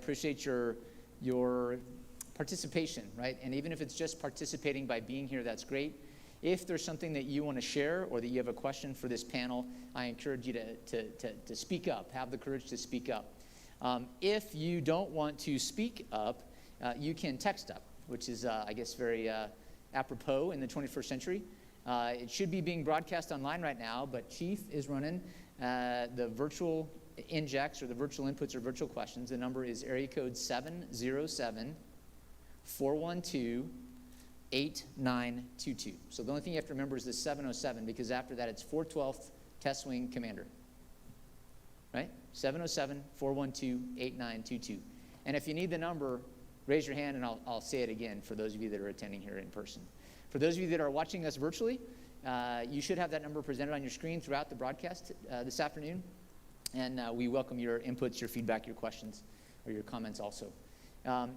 appreciate your participation, right? And even if it's just participating by being here, that's great. If there's something that you want to share or that you have a question for this panel, I encourage you to speak up, have the courage to speak up. If you don't want to speak up, you can text up, which is, I guess, very apropos in the 21st century. It should be being broadcast online right now, but Chief is running the virtual injects or the virtual inputs or virtual questions. The number is area code 707-412-8922. So the only thing you have to remember is the 707, because after that it's 412th Test Wing Commander. Right? 707-412-8922. And if you need the number, raise your hand and I'll say it again for those of you that are attending here in person. For those of you that are watching us virtually, you should have that number presented on your screen throughout the broadcast this afternoon. And we welcome your inputs, your feedback, your questions, or your comments also.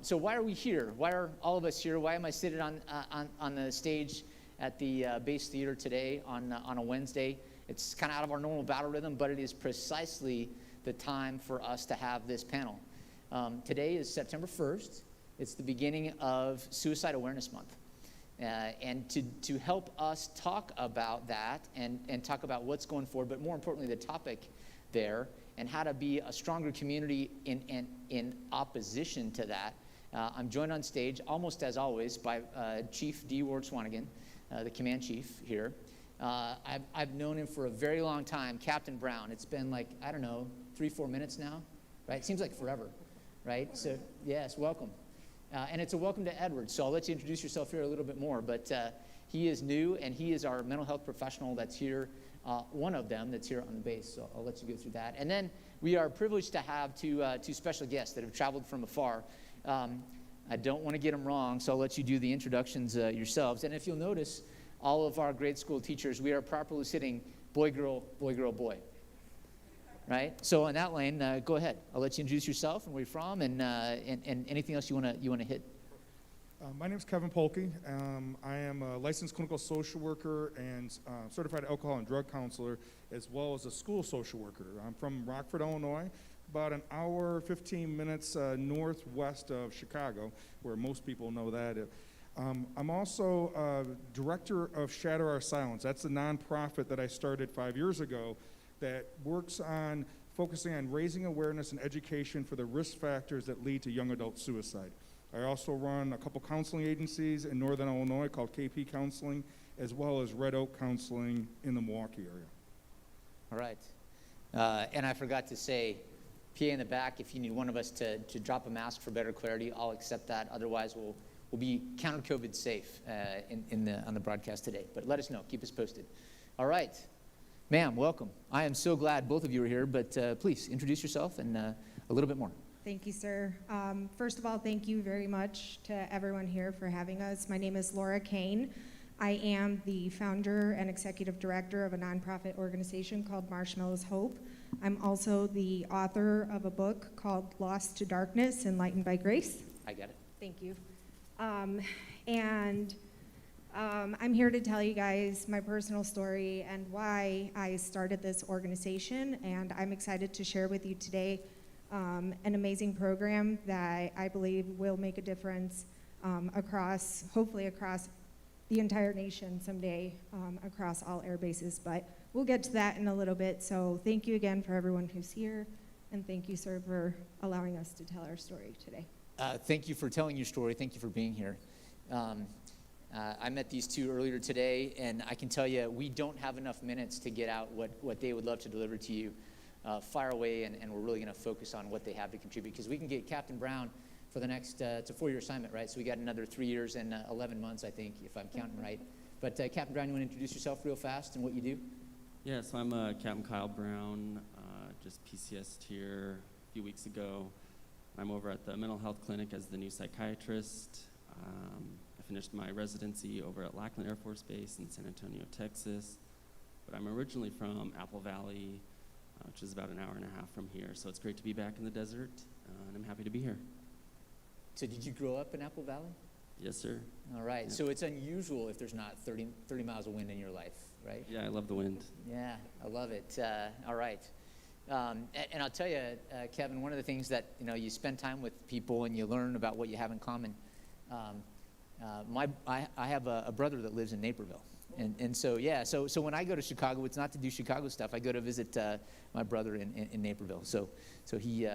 So why are we here? Why are all of us here? Why am I sitting on the stage at the Base Theater today on a Wednesday? It's kind of out of our normal battle rhythm, but it is precisely the time for us to have this panel. Today is September 1st. It's the beginning of Suicide Awareness Month. And to help us talk about that and talk about what's going forward, but more importantly, the topic there and how to be a stronger community in opposition to that, I'm joined on stage, almost as always, by Chief D. Ward Swanigan, the command chief here. I've known him for a very long time, Captain Brown. It's been like, I don't know, 3-4 minutes now, right? It seems like forever, right? So, yes, welcome. And it's a welcome to Edward, so I'll let you introduce yourself here a little bit more. But he is new, and he is our mental health professional that's here, one of them that's here on the base, so I'll let you go through that. And then we are privileged to have two special guests that have traveled from afar. I don't want to get them wrong, so I'll let you do the introductions yourselves. And if you'll notice, all of our grade school teachers, we are properly sitting boy, girl, boy, girl, boy. Right? So in that lane, go ahead. I'll let you introduce yourself and where you're from and anything else you want to hit. My name is Kevin Polky. I am a licensed clinical social worker and certified alcohol and drug counselor, as well as a school social worker. I'm from Rockford, Illinois, about an hour, 15 minutes northwest of Chicago, where most people know that. I'm also director of Shatter Our Silence. That's a nonprofit that I started 5 years ago that works on focusing on raising awareness and education for the risk factors that lead to young adult suicide. I also run a couple counseling agencies in Northern Illinois called KP Counseling, as well as Red Oak Counseling in the Milwaukee area. All right. And I forgot to say, PA in the back, if you need one of us to drop a mask for better clarity, I'll accept that. Otherwise, we'll be counter-COVID safe on the broadcast today. But let us know. Keep us posted. All right. Ma'am, welcome. I am so glad both of you are here, but please introduce yourself and a little bit more. Thank you, sir. First of all, thank you very much to everyone here for having us. My name is Laura Kane. I am the founder and executive director of a nonprofit organization called Marshmallows Hope. I'm also the author of a book called Lost to Darkness, Enlightened by Grace. I get it. Thank you. I'm here to tell you guys my personal story and why I started this organization, and I'm excited to share with you today an amazing program that I believe will make a difference hopefully across the entire nation someday, across all air bases, but we'll get to that in a little bit. So thank you again for everyone who's here, and thank you, sir, for allowing us to tell our story today. Thank you for telling your story. Thank you for being here. I met these two earlier today, and I can tell you we don't have enough minutes to get out what they would love to deliver to you. Fire away, and we're really going to focus on what they have to contribute, because we can get Captain Brown for the next, it's a 4-year assignment, right? So we got another 3 years and 11 months, I think, if I'm counting right. But Captain Brown, you want to introduce yourself real fast and what you do? Yeah, so I'm Captain Kyle Brown, just PCS'd here a few weeks ago. I'm over at the mental health clinic as the new psychiatrist. I finished my residency over at Lackland Air Force Base in San Antonio, Texas. But I'm originally from Apple Valley, which is about an hour and a half from here. So it's great to be back in the desert, and I'm happy to be here. So did you grow up in Apple Valley? Yes, sir. All right. Yeah. So it's unusual if there's not 30 miles of wind in your life, right? Yeah, I love the wind. Yeah, I love it. All right. And I'll tell you, Kevin, one of the things that, you spend time with people and you learn about what you have in common. I have a brother that lives in Naperville. And so, yeah, so when I go to Chicago, it's not to do Chicago stuff. I go to visit my brother in Naperville. So he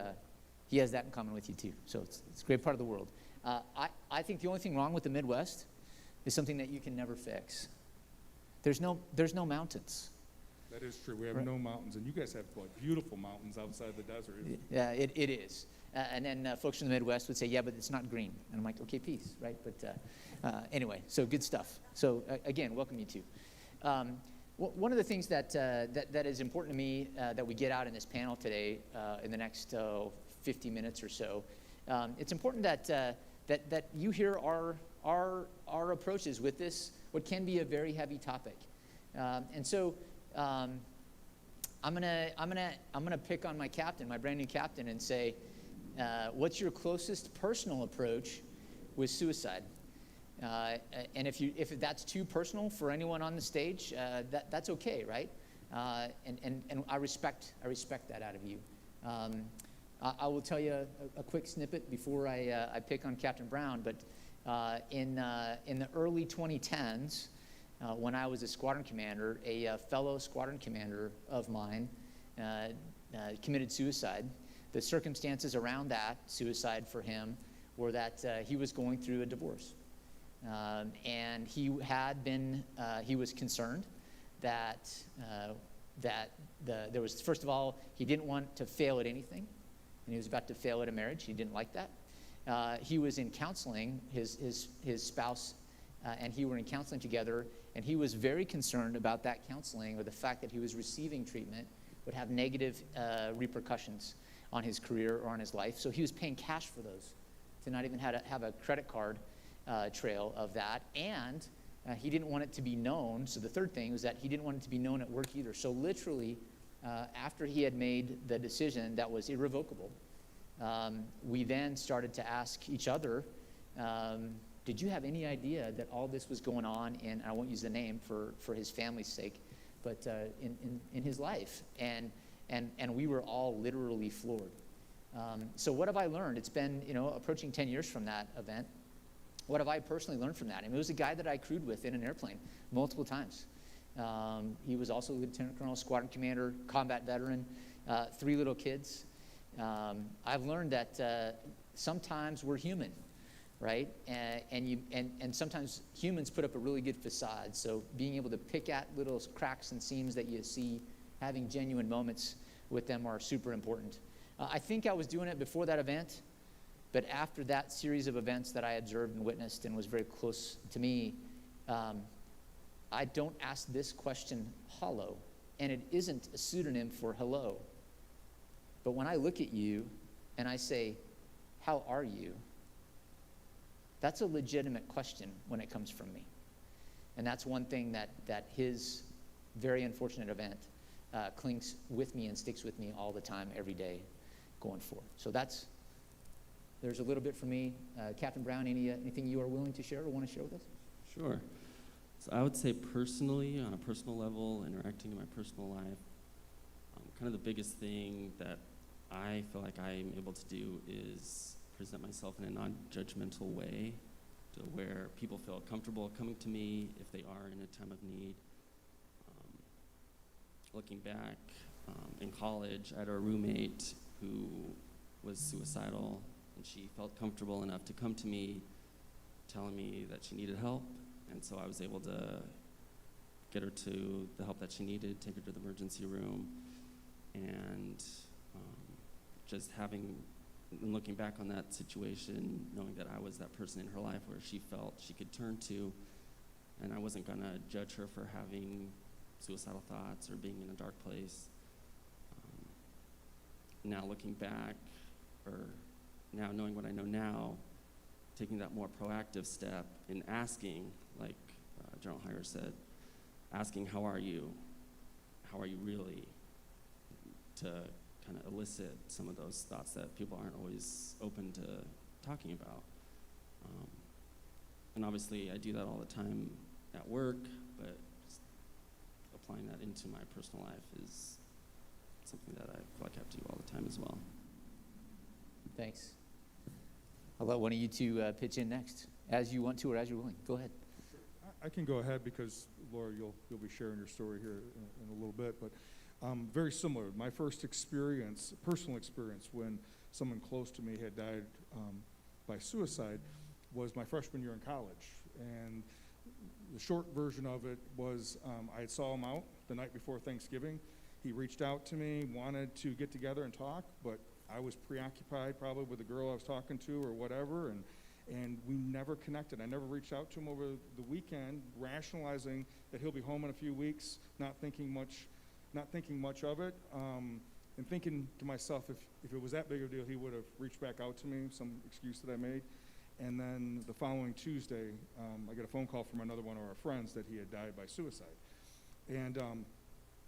has that in common with you too. So it's a great part of the world. I think the only thing wrong with the Midwest is something that you can never fix. There's no mountains. That is true. We have Right. no mountains, and you guys have beautiful mountains outside the desert. Yeah, it is. And then folks from the Midwest would say, yeah, but it's not green. And I'm like, okay, peace, right? But anyway, so good stuff. So again, welcome you two. One of the things that is important to me that we get out in this panel today in the next 50 minutes or so, it's important that you hear our approaches with this, what can be a very heavy topic. And so I'm gonna pick on my captain, my brand new captain, and say, what's your closest personal approach with suicide? And if that's too personal for anyone on the stage, that's okay, right? And I respect that out of you. I will tell you a quick snippet before I pick on Captain Brown, but in the early 2010s, when I was a squadron commander, a fellow squadron commander of mine committed suicide. The circumstances around that suicide for him were that he was going through a divorce. And he was concerned that there was, first of all, he didn't want to fail at anything, and he was about to fail at a marriage. He didn't like that. He was in counseling, his spouse and he were in counseling together, and he was very concerned about that counseling, or the fact that he was receiving treatment would have negative repercussions on his career or on his life. So he was paying cash for those, to not even have a credit card trail of that. And he didn't want it to be known. So the third thing was that he didn't want it to be known at work either. So literally, after he had made the decision that was irrevocable, we then started to ask each other, did you have any idea that all this was going on in, I won't use the name for his family's sake, but in his life? And we were all literally floored. So what have I learned? It's been, approaching 10 years from that event. What have I personally learned from that? I mean, it was a guy that I crewed with in an airplane multiple times. He was also Lieutenant Colonel, squadron commander, combat veteran, 3 little kids. I've learned that sometimes we're human, right? And sometimes humans put up a really good facade. So being able to pick at little cracks and seams that you see, having genuine moments with them are super important. I think I was doing it before that event, but after that series of events that I observed and witnessed and was very close to me, I don't ask this question hollow, and it isn't a pseudonym for hello. But when I look at you and I say, how are you? That's a legitimate question when it comes from me. And that's one thing that his very unfortunate event clings with me and sticks with me all the time, every day, going forward. So there's a little bit for me. Captain Brown, anything you are willing to share or want to share with us? Sure. So I would say personally, on a personal level, interacting in my personal life, kind of the biggest thing that I feel like I'm able to do is present myself in a non-judgmental way to where people feel comfortable coming to me if they are in a time of need. Looking back, in college, I had a roommate who was suicidal, and she felt comfortable enough to come to me telling me that she needed help, and so I was able to get her to the help that she needed, take her to the emergency room, and just looking back on that situation, knowing that I was that person in her life where she felt she could turn to, and I wasn't gonna judge her for having suicidal thoughts or being in a dark place. Now looking back, or now knowing what I know now, taking that more proactive step in asking, like General Heyer said, asking, how are you? How are you really? To kind of elicit some of those thoughts that people aren't always open to talking about. And obviously I do that all the time at work, but just applying that into my personal life is something that I feel like I have to do all the time as well. Thanks. I'll let one of you two pitch in next, as you want to or as you're willing. Go ahead. I can go ahead because, Laura, you'll be sharing your story here in a little bit, but very similar. My first experience, personal experience, when someone close to me had died by suicide was my freshman year in college. And the short version of it was I saw him out the night before Thanksgiving. He reached out to me, wanted to get together and talk, but I was preoccupied probably with the girl I was talking to or whatever, and we never connected. I never reached out to him over the weekend, rationalizing that he'll be home in a few weeks, not thinking much of it, and thinking to myself, if it was that big of a deal, he would have reached back out to me, some excuse that I made. And then the following Tuesday, I get a phone call from another one of our friends that he had died by suicide. And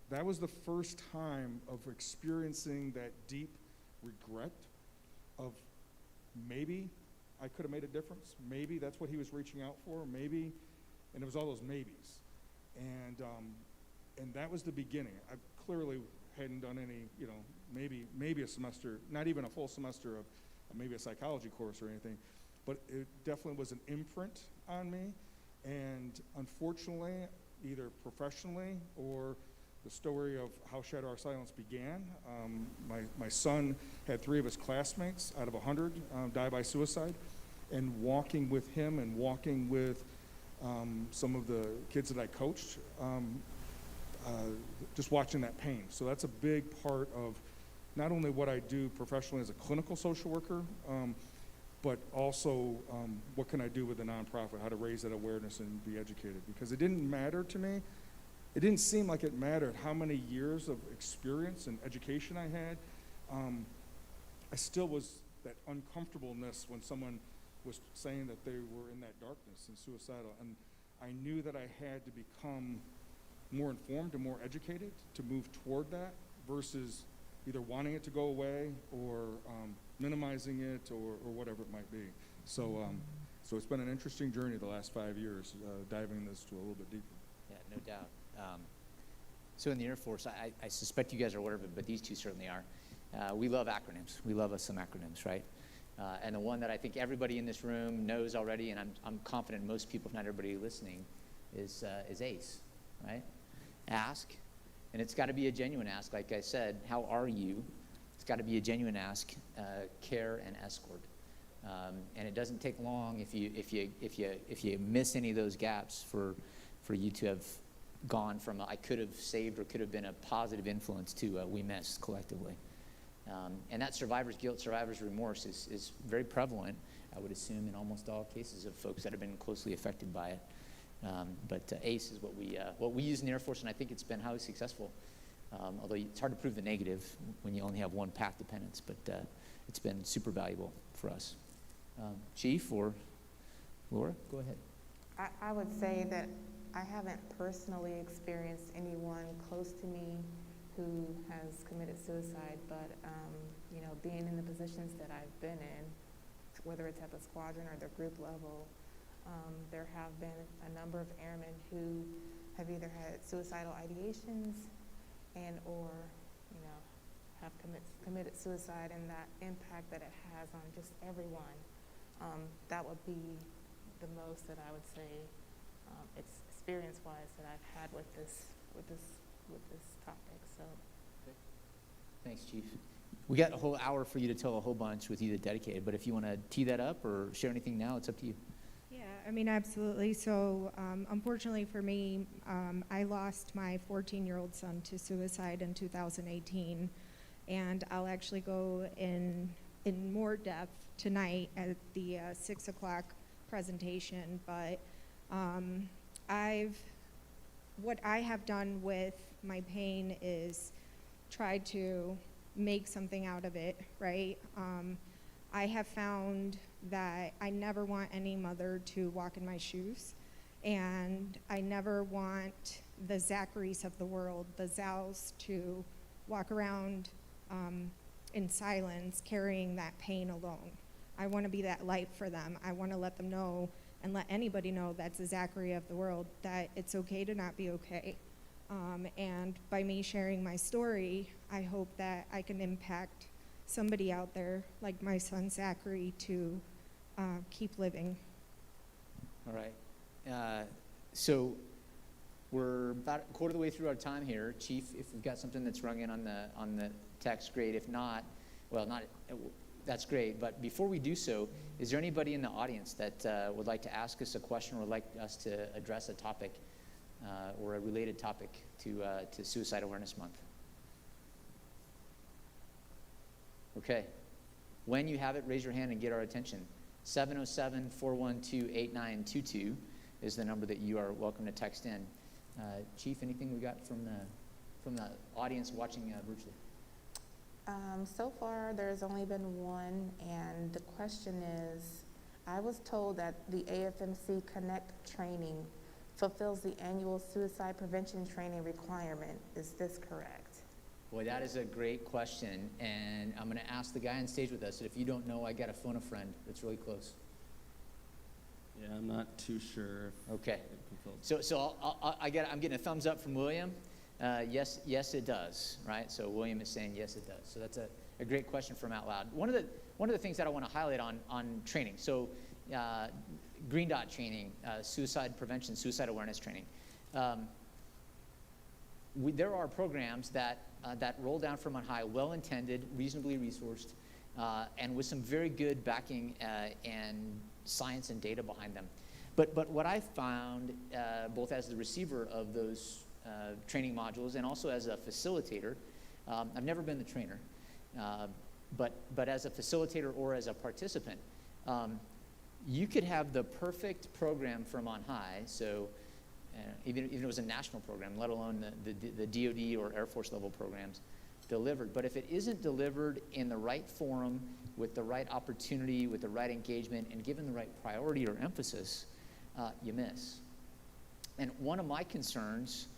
that was the first time of experiencing that deep regret of maybe I could have made a difference. Maybe that's what he was reaching out for. Maybe, and it was all those maybes. And that was the beginning. I clearly hadn't done any, maybe a semester, not even a full semester of maybe a psychology course or anything, but it definitely was an imprint on me. And unfortunately, either professionally or the story of how Shadow Our Silence began, my son had 3 of his classmates out of 100 die by suicide, and walking with him and walking with some of the kids that I coached, just watching that pain. So that's a big part of not only what I do professionally as a clinical social worker, but also what can I do with a nonprofit, how to raise that awareness and be educated. Because it didn't matter to me. It didn't seem like it mattered how many years of experience and education I had. I still was that uncomfortableness when someone was saying that they were in that darkness and suicidal. And I knew that I had to become more informed and more educated to move toward that versus either wanting it to go away or minimizing it or whatever it might be. So it's been an interesting journey the last 5 years, diving this to a little bit deeper. Yeah, no doubt. So in the Air Force, I suspect you guys are aware of it, but these two certainly are. We love acronyms. We love us some acronyms, right? And the one that I think everybody in this room knows already, and I'm confident most people, if not everybody listening, is ACE, right? Ask, and it's got to be a genuine ask. Like I said, how are you? It's got to be a genuine ask, care and escort. And it doesn't take long if you miss any of those gaps for you to have gone from I could have saved or could have been a positive influence to we missed collectively. And that survivor's guilt, survivor's remorse is very prevalent, I would assume, in almost all cases of folks that have been closely affected by it. But ACE is what we use in the Air Force, and I think it's been highly successful. Although it's hard to prove the negative when you only have one path dependence, but it's been super valuable for us. Chief or Laura, go ahead. I would say that I haven't personally experienced anyone close to me who has committed suicide, but being in the positions that I've been in, whether it's at the squadron or the group level, there have been a number of airmen who have either had suicidal ideations and or have committed suicide, and that impact that it has on just everyone. That would be the most that I would say, it's experience-wise, that I've had with this topic. So, Thanks, Chief. We got a whole hour for you to tell a whole bunch with you that dedicated, but if you want to tee that up or share anything now, it's up to you. Yeah, I mean, absolutely. So, unfortunately for me, I lost my 14-year-old son to suicide in 2018, and I'll actually go in more depth tonight at the 6 o'clock presentation. But what I have done with my pain is try to make something out of it, right? I have found that I never want any mother to walk in my shoes, and I never want the Zacharys of the world, the Zals, to walk around in silence carrying that pain alone. I want to be that light for them. I want to let them know and let anybody know that's a Zachary of the world, that it's okay to not be okay. And by me sharing my story, I hope that I can impact somebody out there, like my son Zachary, to keep living. All right. So we're about a quarter of the way through our time here. Chief, if we've got something that's rung in on the text, great. If not, that's great. But before we do so, is there anybody in the audience that would like to ask us a question or would like us to address a topic or a related topic to Suicide Awareness Month? Okay. When you have it, raise your hand and get our attention. 707-412-8922 is the number that you are welcome to text in. Chief, anything we got from the audience watching virtually? So far, there's only been one, and the question is, I was told that the AFMC Connect training fulfills the annual suicide prevention training requirement. Is this correct? Boy, that is a great question, and I'm going to ask the guy on stage with us. If you don't know, I got to phone a friend that's really close. Yeah, I'm not too sure. Okay. It fulfills. So I'm getting a thumbs up from William. Yes, it does, right? So William is saying yes, it does. So that's a great question from Out Loud. One of the things that I want to highlight on training. So Green Dot training, suicide prevention, suicide awareness training. There are programs that roll down from on high, well-intended, reasonably resourced, and with some very good backing and science and data behind them. But what I found, both as the receiver of those training modules and also as a facilitator, I've never been the trainer, but as a facilitator or as a participant, you could have the perfect program from on high. So even if it was a national program, let alone the DoD or Air Force level programs delivered. But if it isn't delivered in the right forum, with the right opportunity, with the right engagement, and given the right priority or emphasis, you miss. And one of my concerns,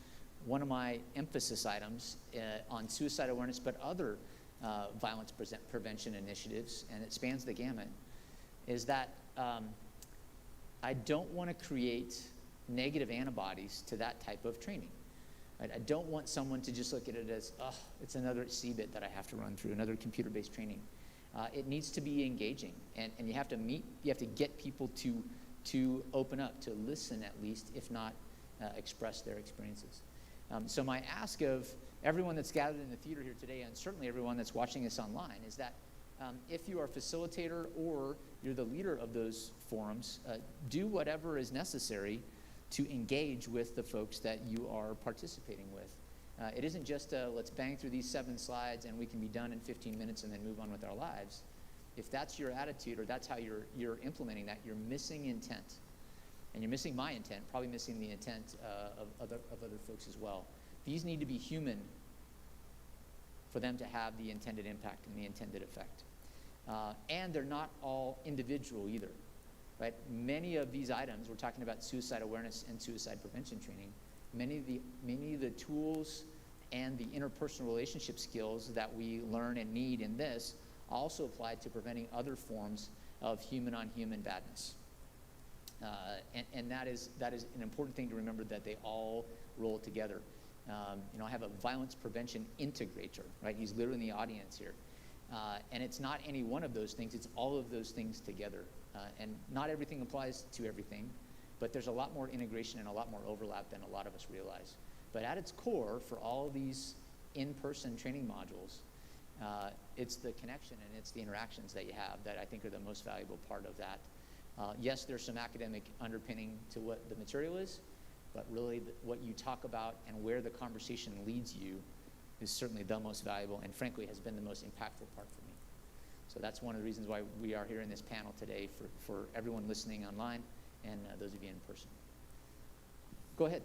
one of my emphasis items on suicide awareness, but other violence prevention initiatives, and it spans the gamut, is that I don't want to create negative antibodies to that type of training. Right? I don't want someone to just look at it as, oh, it's another CBIT that I have to run through, another computer-based training. It needs to be engaging, and you have to get people to open up, to listen at least, if not express their experiences. So my ask of everyone that's gathered in the theater here today, and certainly everyone that's watching us online, is that if you are a facilitator or you're the leader of those forums, do whatever is necessary to engage with the folks that you are participating with. It isn't just let's bang through these 7 slides and we can be done in 15 minutes and then move on with our lives. If that's your attitude or that's how you're implementing that, you're missing intent. And you're missing my intent, probably missing the intent of other folks as well. These need to be human for them to have the intended impact and the intended effect. And they're not all individual either, right? Many of these items, we're talking about suicide awareness and suicide prevention training, many of the tools and the interpersonal relationship skills that we learn and need in this also apply to preventing other forms of human-on-human badness. And that is an important thing to remember, that they all roll together. I have a violence prevention integrator, right? He's literally in the audience here. And it's not any one of those things, it's all of those things together. And not everything applies to everything, but there's a lot more integration and a lot more overlap than a lot of us realize. But at its core, for all these in-person training modules, it's the connection and it's the interactions that you have that I think are the most valuable part of that. Yes, there's some academic underpinning to what the material is, but really what you talk about and where the conversation leads you is certainly the most valuable and frankly has been the most impactful part for me. So that's one of the reasons why we are here in this panel today for everyone listening online and those of you in person. Go ahead.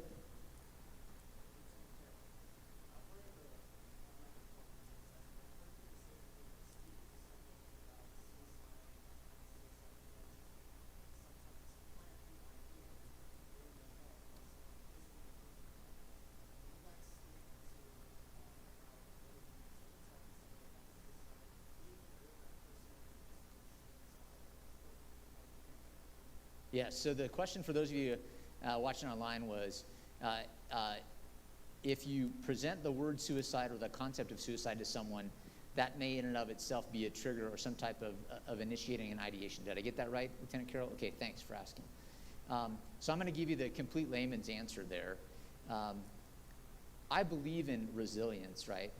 Yeah, so the question for those of you watching online was, if you present the word suicide or the concept of suicide to someone, that may in and of itself be a trigger or some type of initiating an ideation. Did I get that right, Lieutenant Carroll? Okay, thanks for asking. So I'm going to give you the complete layman's answer there. I believe in resilience, right?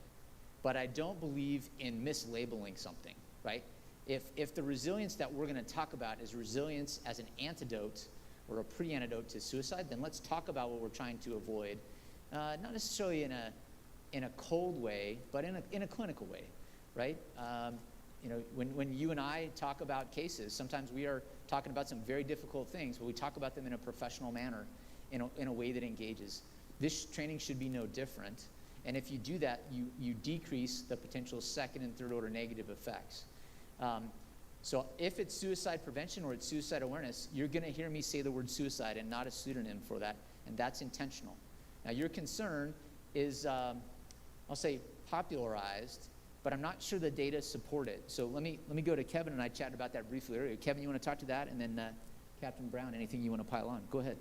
But I don't believe in mislabeling something, right? If the resilience that we're going to talk about is resilience as an antidote or a pre-antidote to suicide, then let's talk about what we're trying to avoid, not necessarily in a cold way, but in a clinical way, right? You know, when you and I talk about cases, sometimes we are talking about some very difficult things, but we talk about them in a professional manner, in a way that engages. This training should be no different. And if you do that, you decrease the potential second and third order negative effects. So if it's suicide prevention or it's suicide awareness, you're going to hear me say the word suicide and not a pseudonym for that, and that's intentional. Now, your concern is, I'll say, popularized, but I'm not sure the data support it. So let me go to Kevin, and I chatted about that briefly earlier. Kevin, you want to talk to that? And then Captain Brown, anything you want to pile on? Go ahead.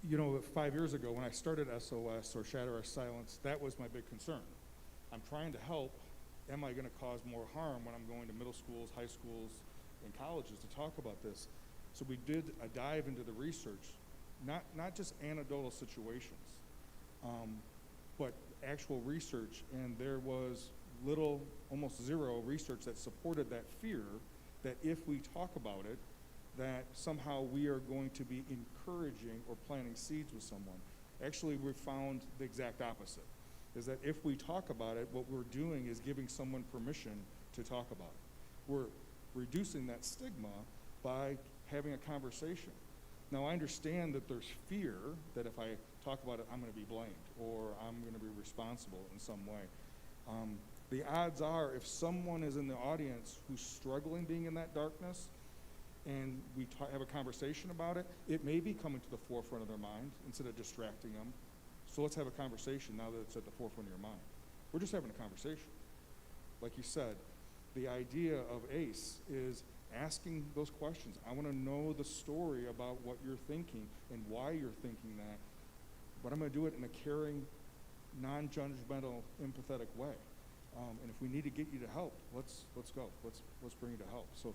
You know, 5 years ago when I started SOS, or Shatter Our Silence, that was my big concern. I'm trying to help. Am I going to cause more harm when I'm going to middle schools, high schools, and colleges to talk about this? So we did a dive into the research, not just anecdotal situations, but actual research, and there was little, almost zero research that supported that fear that if we talk about it, that somehow we are going to be encouraging or planting seeds with someone. Actually, we found the exact opposite, is that if we talk about it, what we're doing is giving someone permission to talk about it. We're reducing that stigma by having a conversation. Now, I understand that there's fear that if I talk about it, I'm going to be blamed or I'm going to be responsible in some way. The odds are, if someone is in the audience who's struggling being in that darkness, and we have a conversation about it, it may be coming to the forefront of their mind instead of distracting them. So let's have a conversation now that it's at the forefront of your mind. We're just having a conversation. Like you said, the idea of ACE is asking those questions. I want to know the story about what you're thinking and why you're thinking that, but I'm going to do it in a caring, non-judgmental, empathetic way. And if we need to get you to help, let's go. Let's bring you to help. So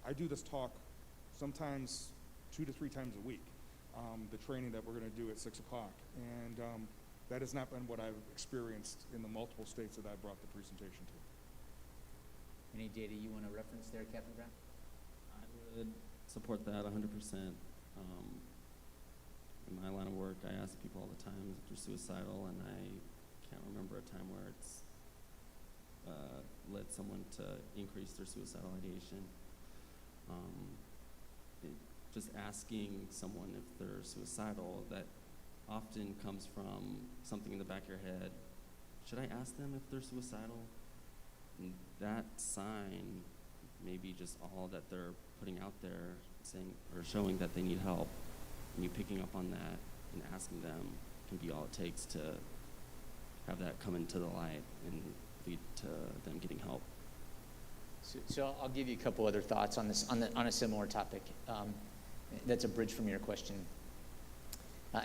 I do this talk sometimes 2 to 3 times a week, the training that we're going to do at 6 o'clock. And that has not been what I've experienced in the multiple states that I brought the presentation to. Any data you want to reference there, Captain Brown? I would support that 100%. In my line of work, I ask people all the time if they're suicidal, and I can't remember a time where it's led someone to increase their suicidal ideation. Just asking someone if they're suicidal, that often comes from something in the back of your head. Should I ask them if they're suicidal? And that sign may be just all that they're putting out there, saying or showing that they need help. And you picking up on that and asking them can be all it takes to have that come into the light and lead to them getting help. So I'll give you a couple other thoughts on this, on a similar topic. That's a bridge from your question.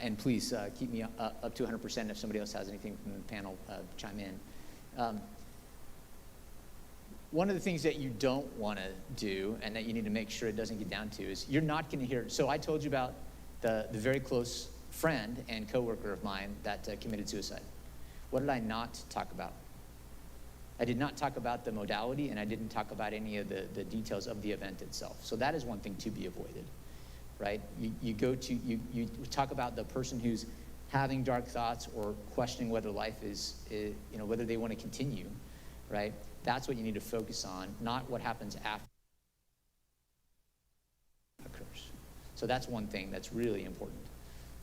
And please keep me up to 100% if somebody else has anything from the panel, chime in. One of the things that you don't want to do and that you need to make sure it doesn't get down to is you're not going to hear. So I told you about the very close friend and coworker of mine that committed suicide. What did I not talk about? I did not talk about the modality, and I didn't talk about any of the details of the event itself. So that is one thing to be avoided, right? You talk about the person who's having dark thoughts or questioning whether life is whether they want to continue, right? That's what you need to focus on, not what happens after it occurs. So that's one thing that's really important.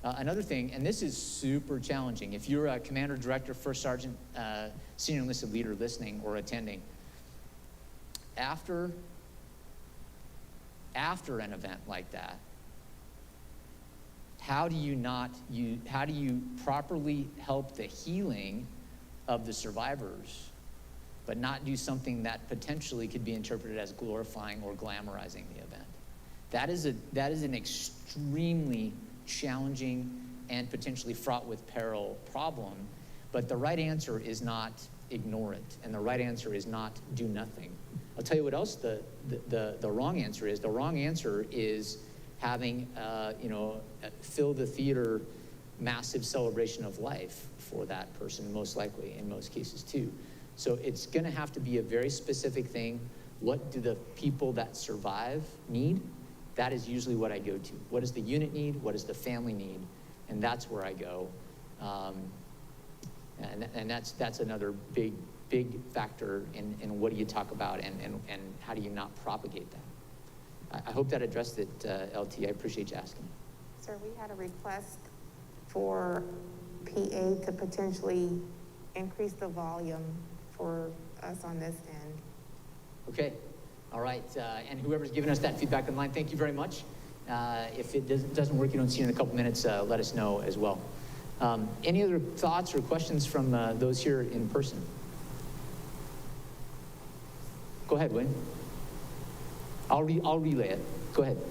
Another thing, and this is super challenging, if you're a commander, director, first sergeant, senior enlisted leader listening or attending, after an event like that, how do you properly help the healing of the survivors, but not do something that potentially could be interpreted as glorifying or glamorizing the event? That is an extremely challenging and potentially fraught with peril problem. But the right answer is not ignore it, and the right answer is not do nothing. I'll tell you what else the wrong answer is. The wrong answer is having, fill the theater massive celebration of life for that person, most likely, in most cases too. So it's gonna have to be a very specific thing. What do the people that survive need? That is usually what I go to. What does the unit need? What does the family need? And that's where I go. And that's another big factor in what do you talk about and how do you not propagate that. I hope that addressed it, LT. I appreciate you asking. Sir, we had a request for PA to potentially increase the volume for us on this end. Okay, all right, and whoever's given us that feedback online, thank you very much. If it doesn't work, you don't see it in a couple minutes, let us know as well. Any other thoughts or questions from those here in person? Go ahead, Wayne. I'll relay it. Go ahead. This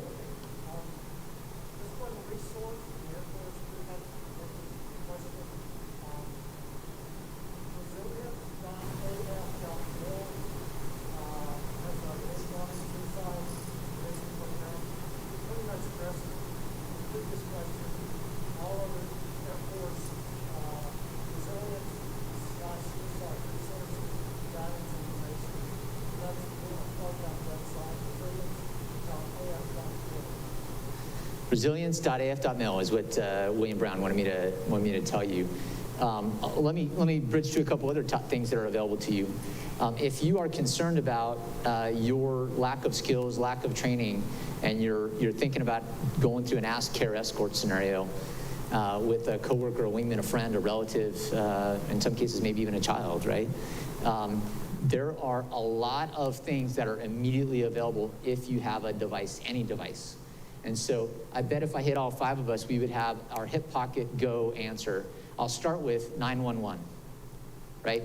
one resource, the Air Force did have question. Resilience.af.org has a list on it, suicide prevention program. Pretty much addresses the previous question. All of the Air Force resilience/suicide resources, guidance, information. That's the program website, resilience.af.org. Resilience.af.mil is what William Brown wanted me to tell you. Let me bridge to a couple other things that are available to you. If you are concerned about your lack of skills, lack of training, and you're thinking about going through an ask care escort scenario with a coworker, a wingman, a friend, a relative, in some cases maybe even a child, right? There are a lot of things that are immediately available if you have a device, any device. And so I bet if I hit all 5 of us, we would have our hip pocket go answer. I'll start with 911, right?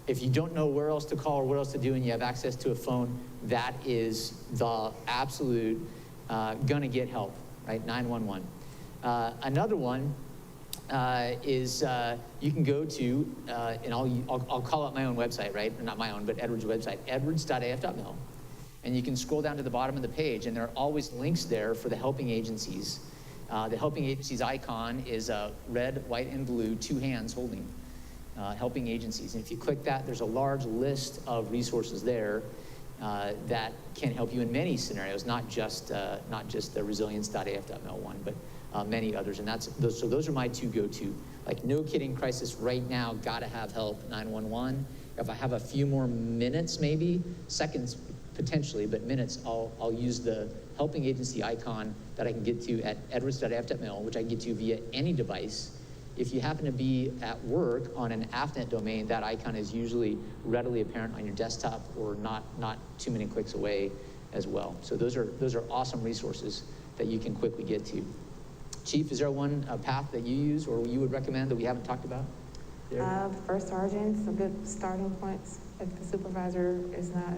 If you don't know where else to call or what else to do and you have access to a phone, that is the absolute gonna get help, right? 911. Another one is you can go to, and I'll call out my own website, right? Not my own, but Edwards' website, edwards.af.mil. And you can scroll down to the bottom of the page, and there are always links there for the helping agencies. The helping agencies icon is red, white, and blue, 2 hands holding helping agencies. And if you click that, there's a large list of resources there that can help you in many scenarios, not just the resilience.af.mil one, but many others. And so those are my 2 go-to. Like, no kidding, crisis right now, gotta have help, 911. If I have a few more minutes, maybe, seconds, potentially, but minutes, I'll use the helping agency icon that I can get to at edwards.af.mil, which I can get to via any device. If you happen to be at work on an AFNet domain, that icon is usually readily apparent on your desktop or not too many clicks away as well. So those are awesome resources that you can quickly get to. Chief, is there a path that you use or you would recommend that we haven't talked about? First sergeant's a good starting point if the supervisor is not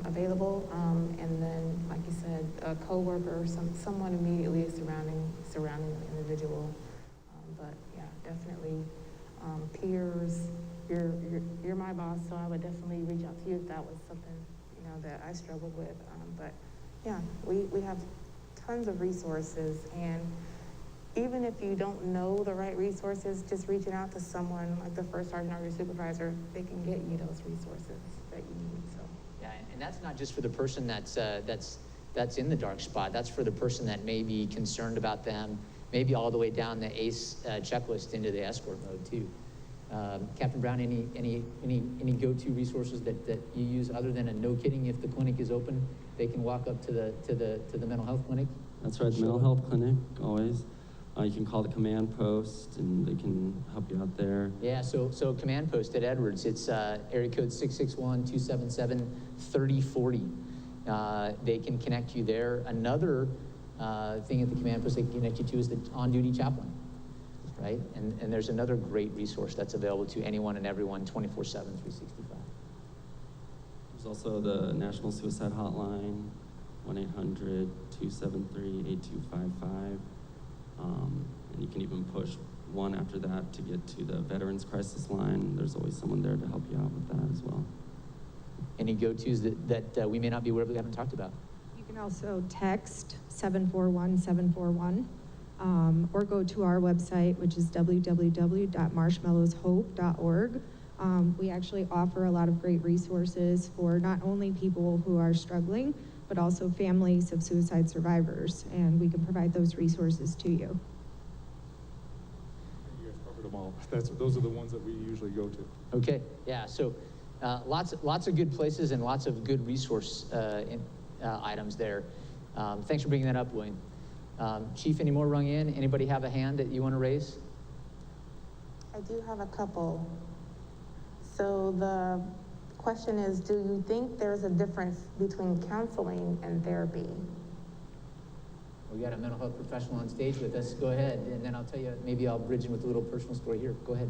available, and then, like you said, a coworker or someone immediately surrounding the individual. But yeah, definitely peers. You're my boss, so I would definitely reach out to you if that was something that I struggled with. But yeah, we have tons of resources, and even if you don't know the right resources, just reaching out to someone like the first sergeant or your supervisor, they can get you those resources that you need. So yeah, and that's not just for the person that's in the dark spot. That's for the person that may be concerned about them, maybe all the way down the ACE checklist into the escort mode too. Captain Brown, any go-to resources that you use other than a no kidding? If the clinic is open, they can walk up to the mental health clinic. That's right, the mental health clinic always. You can call the command post, and they can help you out there. Yeah, so command post at Edwards, it's area code 661-277-3040. They can connect you there. Another thing at the command post they can connect you to is the on-duty chaplain, right? And there's another great resource that's available to anyone and everyone 24/7, 365. There's also the National Suicide Hotline, 1-800-273-8255. And you can even push one after that to get to the Veterans Crisis Line. There's always someone there to help you out with that as well. Any go-tos that we may not be aware of that we haven't talked about? You can also text 741-741, or go to our website, which is www.marshmallowshope.org. We actually offer a lot of great resources for not only people who are struggling, but also families of suicide survivors, and we can provide those resources to you. You guys covered them all. Those are the ones that we usually go to. Okay, yeah, so lots of good places and lots of good resource items there. Thanks for bringing that up, William. Chief, any more rung in? Anybody have a hand that you want to raise? I do have a couple. So the question is, do you think there's a difference between counseling and therapy? We got a mental health professional on stage with us. Go ahead, and then I'll tell you, maybe I'll bridge in with a little personal story here. Go ahead.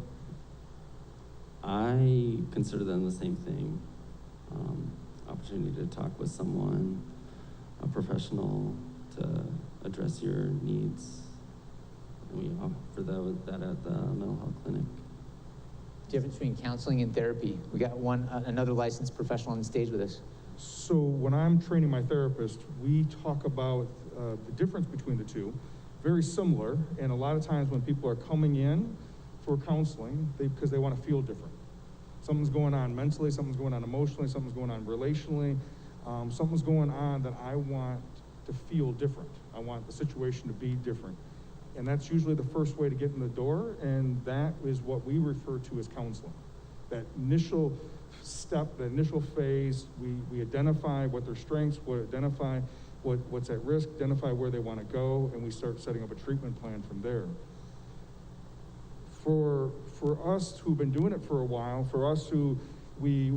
I consider them the same thing. Opportunity to talk with someone, a professional, to address your needs. And we offer that at the mental health clinic. Difference between counseling and therapy. We got another licensed professional on stage with us. So when I'm training my therapist, we talk about the difference between the two. Very similar, and a lot of times when people are coming in for counseling, because they want to feel different. Something's going on mentally, something's going on emotionally, something's going on relationally, something's going on that I want to feel different. I want the situation to be different. And that's usually the first way to get in the door, and that is what we refer to as counseling. That initial step, the initial phase, we identify what their strengths, identify what's at risk, identify where they want to go, and we start setting up a treatment plan from there. For us who've been doing it for a while, for us who we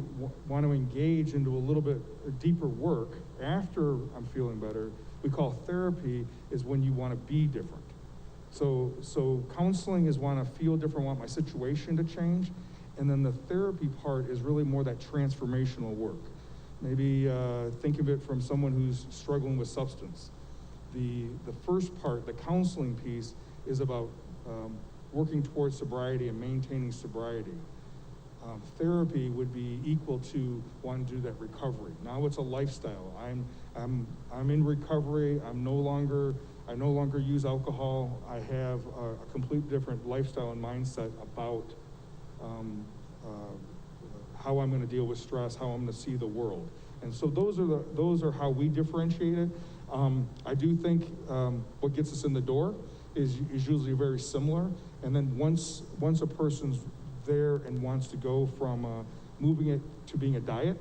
want to engage into a little bit deeper work after I'm feeling better, we call therapy is when you want to be different. So counseling is want to feel different, want my situation to change, and then the therapy part is really more that transformational work. Maybe think of it from someone who's struggling with substance. The first part, the counseling piece, is about working towards sobriety and maintaining sobriety. Therapy would be equal to wanting to do that recovery. Now it's a lifestyle. I'm in recovery. I no longer use alcohol. I have a completely different lifestyle and mindset about how I'm going to deal with stress, how I'm going to see the world. And so those are how we differentiate it. I do think what gets us in the door is usually very similar. And then once a person's there and wants to go from moving it to being a diet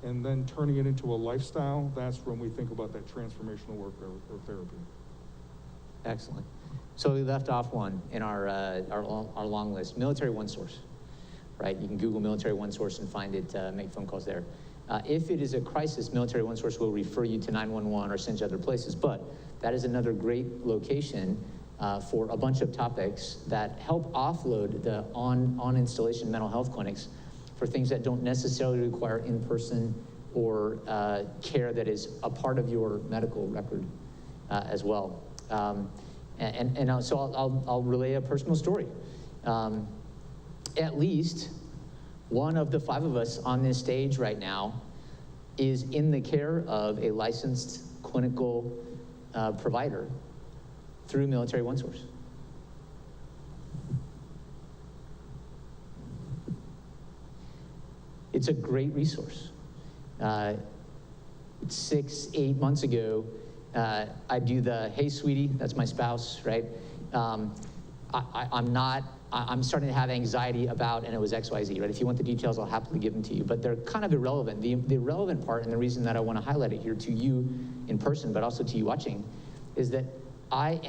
and then turning it into a lifestyle, that's when we think about that transformational work or therapy. Excellent. So we left off one in our long list, Military One Source, right? You can Google Military One Source and find it, make phone calls there. If it is a crisis, Military One Source will refer you to 911 or send you other places, but that is another great location for a bunch of topics that help offload the on-installation mental health clinics for things that don't necessarily require in-person or care that is a part of your medical record as well. So I'll relay a personal story. At least one of the 5 of us on this stage right now is in the care of a licensed clinical provider through Military One Source. It's a great resource. 6-8 months ago, I do the, hey sweetie, that's my spouse, right? I'm starting to have anxiety about, and it was XYZ, right? If you want the details, I'll happily give them to you, but they're kind of irrelevant. The relevant part, and the reason that I want to highlight it here to you in person, but also to you watching, is that I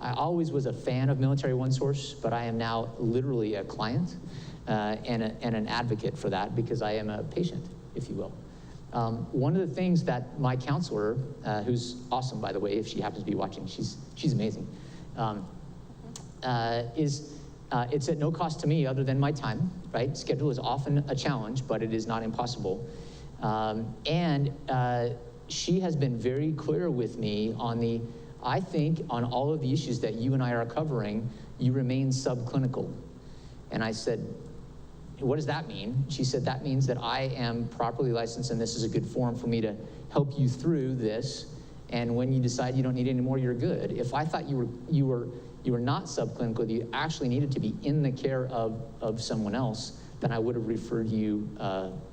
always was a fan of Military One Source, but I am now literally a client and an advocate for that because I am a patient, if you will. One of the things that my counselor, who's awesome, by the way, if she happens to be watching, she's amazing, is it's at no cost to me other than my time, right? Schedule is often a challenge, but it is not impossible. And she has been very clear with me on I think on all of the issues that you and I are covering, you remain subclinical. And I said, what does that mean? She said, that means that I am properly licensed and this is a good forum for me to help you through this. And when you decide you don't need any more, you're good. If I thought you were not subclinical, you actually needed to be in the care of someone else, then I would have referred you,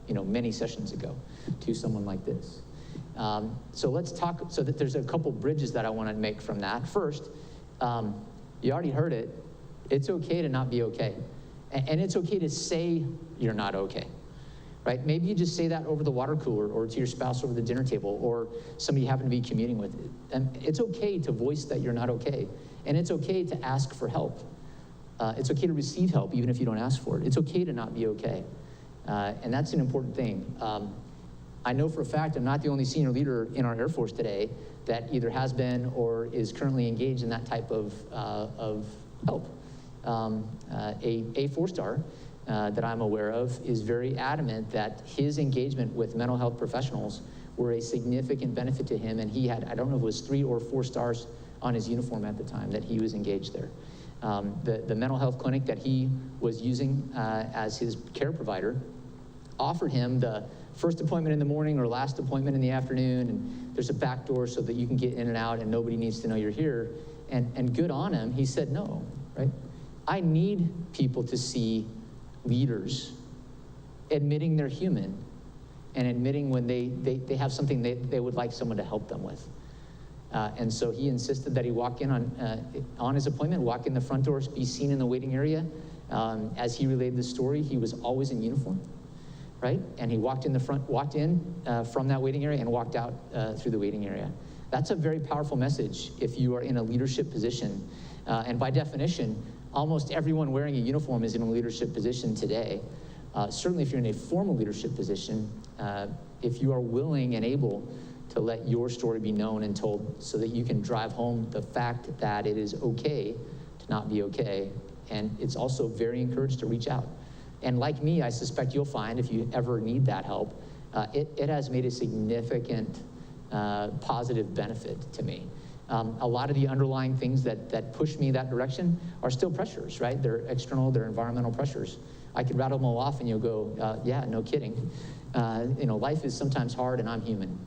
many sessions ago to someone like this. So let's talk, so that there's a couple bridges that I want to make from that. First, you already heard it, it's okay to not be okay. And it's okay to say you're not okay, right? Maybe you just say that over the water cooler or to your spouse over the dinner table or somebody you happen to be commuting with. And it's okay to voice that you're not okay. And it's okay to ask for help. It's okay to receive help even if you don't ask for it. It's okay to not be okay. And that's an important thing. I know for a fact I'm not the only senior leader in our Air Force today that either has been or is currently engaged in that type of help. A four-star that I'm aware of is very adamant that his engagement with mental health professionals were a significant benefit to him, and he had, I don't know if it was 3 or 4 stars on his uniform at the time that he was engaged there. The mental health clinic that he was using as his care provider offered him the first appointment in the morning or last appointment in the afternoon, and there's a back door so that you can get in and out and nobody needs to know you're here. And good on him, he said no, right? I need people to see leaders admitting they're human and admitting when they have something they would like someone to help them with. And so he insisted that he walk in on his appointment, walk in the front doors, be seen in the waiting area. As he relayed the story, he was always in uniform, right? And he walked in from that waiting area and walked out through the waiting area. That's a very powerful message if you are in a leadership position. And by definition, almost everyone wearing a uniform is in a leadership position today. Certainly if you're in a formal leadership position, if you are willing and able to let your story be known and told so that you can drive home the fact that it is okay to not be okay. And it's also very encouraged to reach out. And like me, I suspect you'll find if you ever need that help, it has made a significant positive benefit to me. A lot of the underlying things that push me that direction are still pressures, right? They're external, they're environmental pressures. I could rattle them all off and you'll go, yeah, no kidding. Life is sometimes hard and I'm human.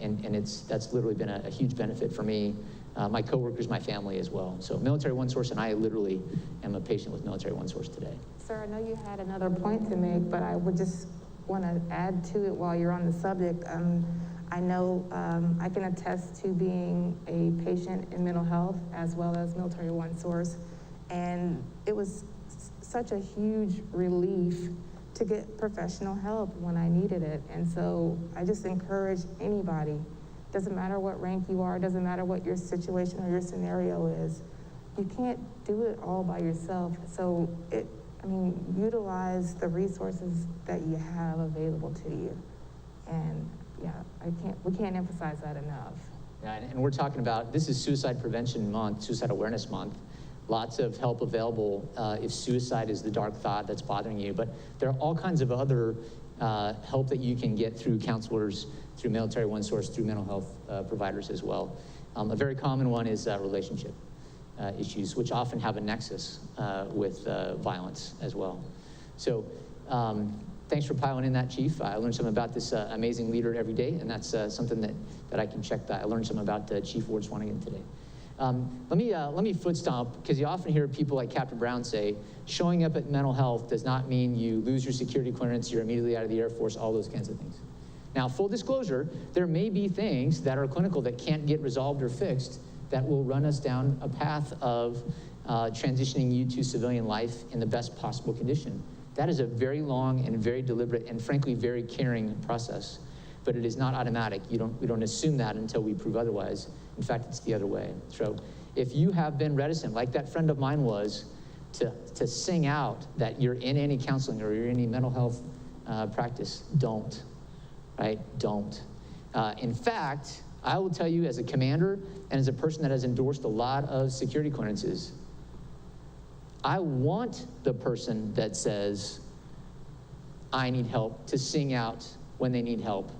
And that's literally been a huge benefit for me, my coworkers, my family as well. So Military OneSource, and I literally am a patient with Military OneSource today. Sir, I know you had another point to make, but I would just want to add to it while you're on the subject. I know I can attest to being a patient in mental health as well as Military OneSource, and it was such a huge relief to get professional help when I needed it. And so I just encourage anybody, doesn't matter what rank you are, doesn't matter what your situation or your scenario is, you can't do it all by yourself. So utilize the resources that you have available to you. And yeah, we can't emphasize that enough. Yeah, and we're talking about, this is Suicide Prevention Month, Suicide Awareness Month. Lots of help available if suicide is the dark thought that's bothering you. But there are all kinds of other help that you can get through counselors, through Military OneSource, through mental health providers as well. A very common one is relationship issues, which often have a nexus with violence as well. So thanks for piling in that, Chief. I learned something about this amazing leader every day, and that's something that I can check that. I learned something about Chief Ward Swanigan today. Let me foot stomp, because you often hear people like Captain Brown say, showing up at mental health does not mean you lose your security clearance, you're immediately out of the Air Force, all those kinds of things. Now, full disclosure, there may be things that are clinical that can't get resolved or fixed that will run us down a path of transitioning you to civilian life in the best possible condition. That is a very long and very deliberate and frankly very caring process, but it is not automatic. We don't assume that until we prove otherwise. In fact, it's the other way. So if you have been reticent, like that friend of mine was, to sing out that you're in any counseling or you're in any mental health practice, don't, right? Don't. In fact, I will tell you as a commander and as a person that has endorsed a lot of security clearances, I want the person that says, I need help, to sing out when they need help,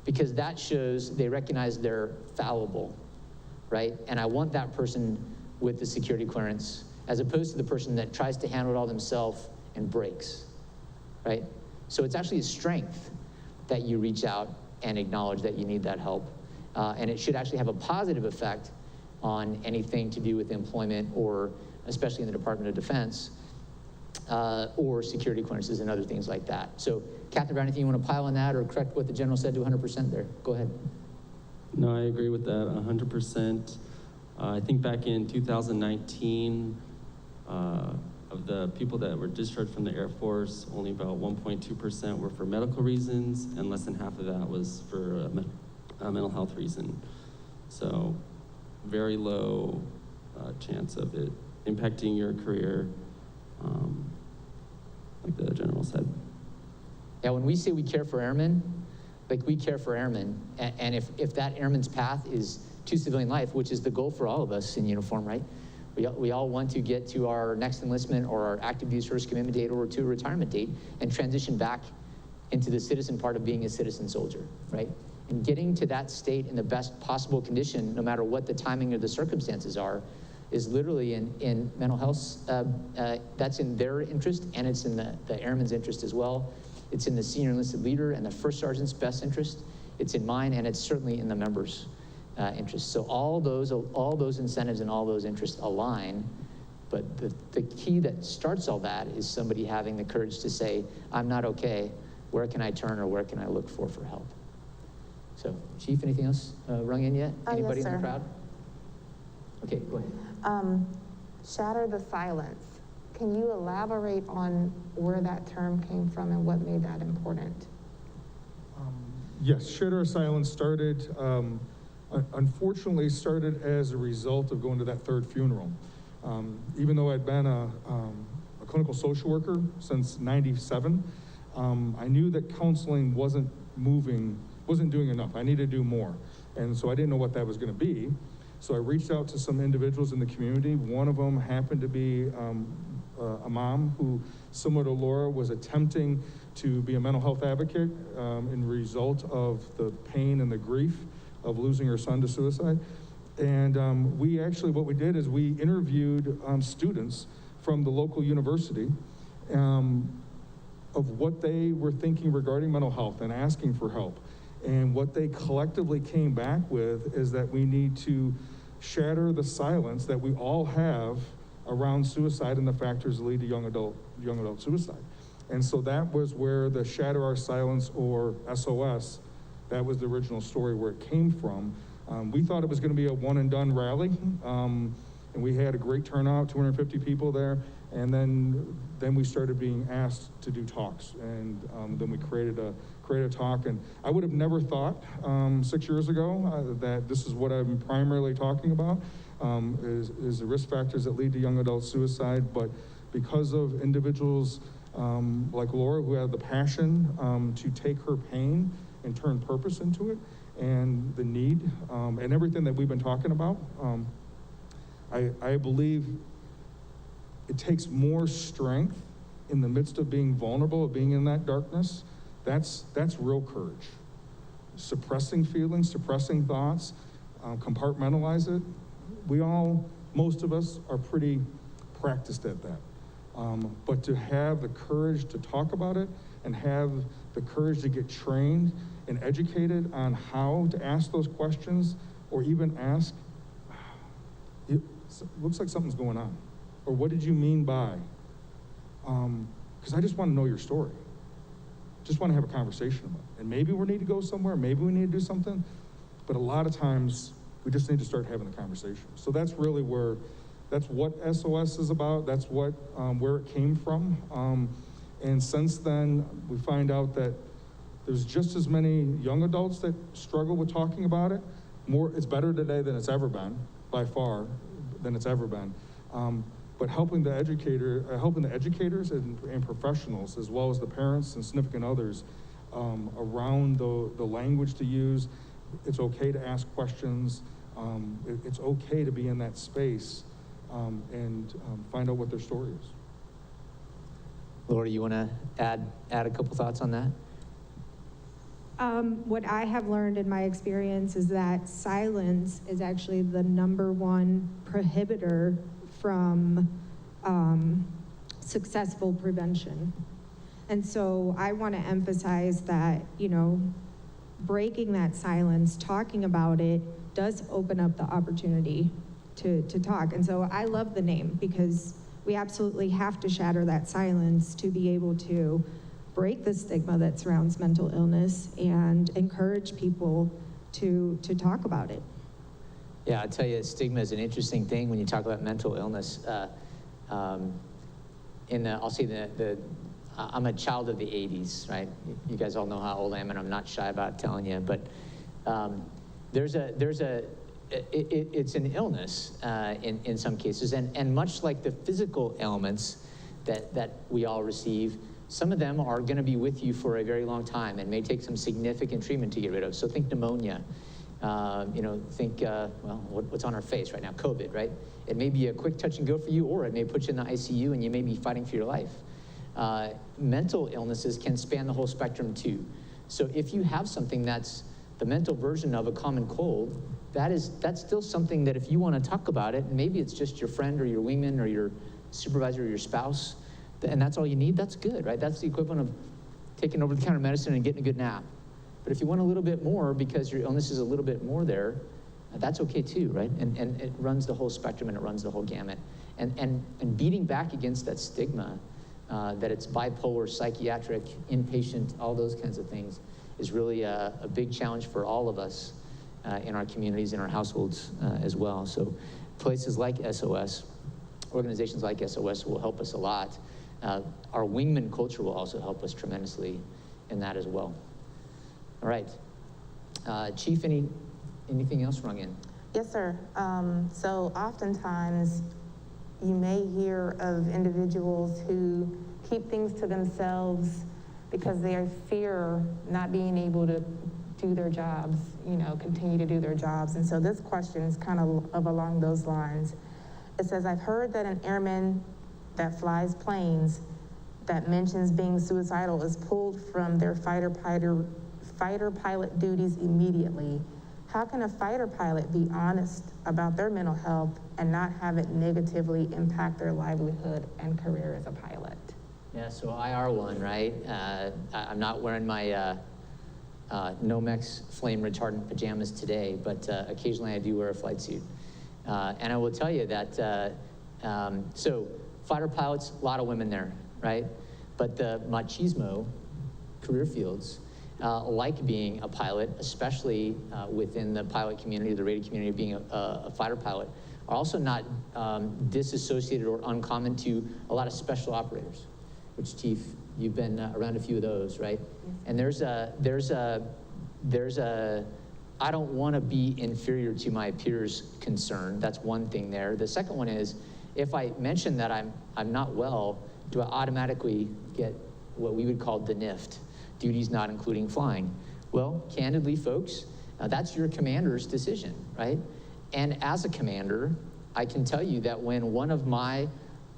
because that shows they recognize they're fallible, right? And I want that person with the security clearance, as opposed to the person that tries to handle it all themselves and breaks, right? So it's actually a strength that you reach out and acknowledge that you need that help. And it should actually have a positive effect on anything to do with employment, or especially in the Department of Defense, or security clearances and other things like that. So, Captain Brown, anything you want to pile on that or correct what the General said to 100% there? Go ahead. No, I agree with that 100%. I think back in 2019, of the people that were discharged from the Air Force, only about 1.2% were for medical reasons, and less than half of that was for a mental health reason. So very low chance of it impacting your career, like the General said. Yeah, when we say we care for airmen, like we care for airmen, and if that airman's path is to civilian life, which is the goal for all of us in uniform, right? We all want to get to our next enlistment or our active duty service commitment date or to a retirement date and transition back into the citizen part of being a citizen soldier, right? And getting to that state in the best possible condition, no matter what the timing or the circumstances are, is literally in mental health. That's in their interest, and it's in the airman's interest as well. It's in the senior enlisted leader and the first sergeant's best interest. It's in mine, and it's certainly in the members' interest. So all those incentives and all those interests align, but the key that starts all that is somebody having the courage to say, I'm not okay, where can I turn or where can I look for help? So, Chief, anything else rung in yet? Anybody yes, in the sir. crowd? Okay, go ahead. Shatter the silence. Can you elaborate on where that term came from and what made that important? Yes, Shatter Silence started, unfortunately started as a result of going to that third funeral. Even though I'd been a clinical social worker since '97, I knew that counseling wasn't doing enough. I needed to do more. And so I didn't know what that was going to be. So I reached out to some individuals in the community. One of them happened to be a mom who, similar to Laura, was attempting to be a mental health advocate in result of the pain and the grief of losing her son to suicide. And what we did is we interviewed students from the local university of what they were thinking regarding mental health and asking for help. And what they collectively came back with is that we need to shatter the silence that we all have around suicide and the factors that lead to young adult suicide. And so that was where the Shatter Our Silence, or SOS, that was the original story where it came from. We thought it was going to be a one and done rally, and we had a great turnout, 250 people there. And then we started being asked to do talks, and then we created a talk. And I would have never thought 6 years ago that this is what I'm primarily talking about, is the risk factors that lead to young adult suicide. But because of individuals like Laura, who have the passion to take her pain and turn purpose into it, and the need, and everything that we've been talking about, I believe it takes more strength in the midst of being vulnerable, of being in that darkness. That's real courage. Suppressing feelings, suppressing thoughts, compartmentalize it. Most of us are pretty practiced at that. But to have the courage to talk about it and have the courage to get trained and educated on how to ask those questions, or even ask, it looks like something's going on. Or what did you mean by? Because I just want to know your story. Just want to have a conversation about it. And maybe we need to go somewhere, maybe we need to do something, but a lot of times we just need to start having the conversation. So that's really that's what SOS is about. That's where it came from. And since then, we find out that there's just as many young adults that struggle with talking about it. It's better today than it's ever been, by far, than it's ever been. But helping the educators and professionals, as well as the parents and significant others, around the language to use. It's okay to ask questions. It's okay to be in that space and find out what their story is. Laura, you want to add a couple thoughts on that? What I have learned in my experience is that silence is actually the #1 prohibitor from successful prevention. And so I want to emphasize that, breaking that silence, talking about it, does open up the opportunity to talk. And so I love the name because we absolutely have to shatter that silence to be able to break the stigma that surrounds mental illness and encourage people to talk about it. Yeah, I'll tell you, stigma is an interesting thing when you talk about mental illness. I'll say I'm a child of the 80s, right? You guys all know how old I am, and I'm not shy about telling you, but it's an illness in some cases, and much like the physical ailments that we all receive, some of them are going to be with you for a very long time and may take some significant treatment to get rid of. So think pneumonia. What's on our face right now? COVID, right? It may be a quick touch and go for you, or it may put you in the ICU and you may be fighting for your life. Mental illnesses can span the whole spectrum too. So if you have something that's the mental version of a common cold, that's still something that if you want to talk about it, and maybe it's just your friend or your wingman or your supervisor or your spouse, and that's all you need, that's good, right? That's the equivalent of taking over-the-counter medicine and getting a good nap. But if you want a little bit more because your illness is a little bit more there, that's okay too, right? And it runs the whole spectrum and it runs the whole gamut. And beating back against that stigma, that it's bipolar, psychiatric, inpatient, all those kinds of things, is really a big challenge for all of us in our communities, in our households as well. So places like SOS, organizations like SOS will help us a lot. Our wingman culture will also help us tremendously in that as well. All right. Chief, anything else rung in? Yes, sir. So oftentimes you may hear of individuals who keep things to themselves because they fear not being able to do their jobs, continue to do their jobs. And so this question is kind of along those lines. It says, I've heard that an airman that flies planes that mentions being suicidal is pulled from their fighter pilot duties immediately. How can a fighter pilot be honest about their mental health and not have it negatively impact their livelihood and career as a pilot? Yeah, so IR1, right? I'm not wearing my Nomex flame retardant pajamas today, but occasionally I do wear a flight suit. And I will tell you that, so fighter pilots, a lot of women there, right? But the machismo career fields, like being a pilot, especially within the pilot community, the rated community, being a fighter pilot, are also not disassociated or uncommon to a lot of special operators, which, Chief, you've been around a few of those, right? Yes. And there's a I don't want to be inferior to my peers concern. That's one thing there. The second one is, if I mention that I'm not well, do I automatically get what we would call DNIFT, duties not including flying? Well, candidly, folks, that's your commander's decision, right? And as a commander, I can tell you that when one of my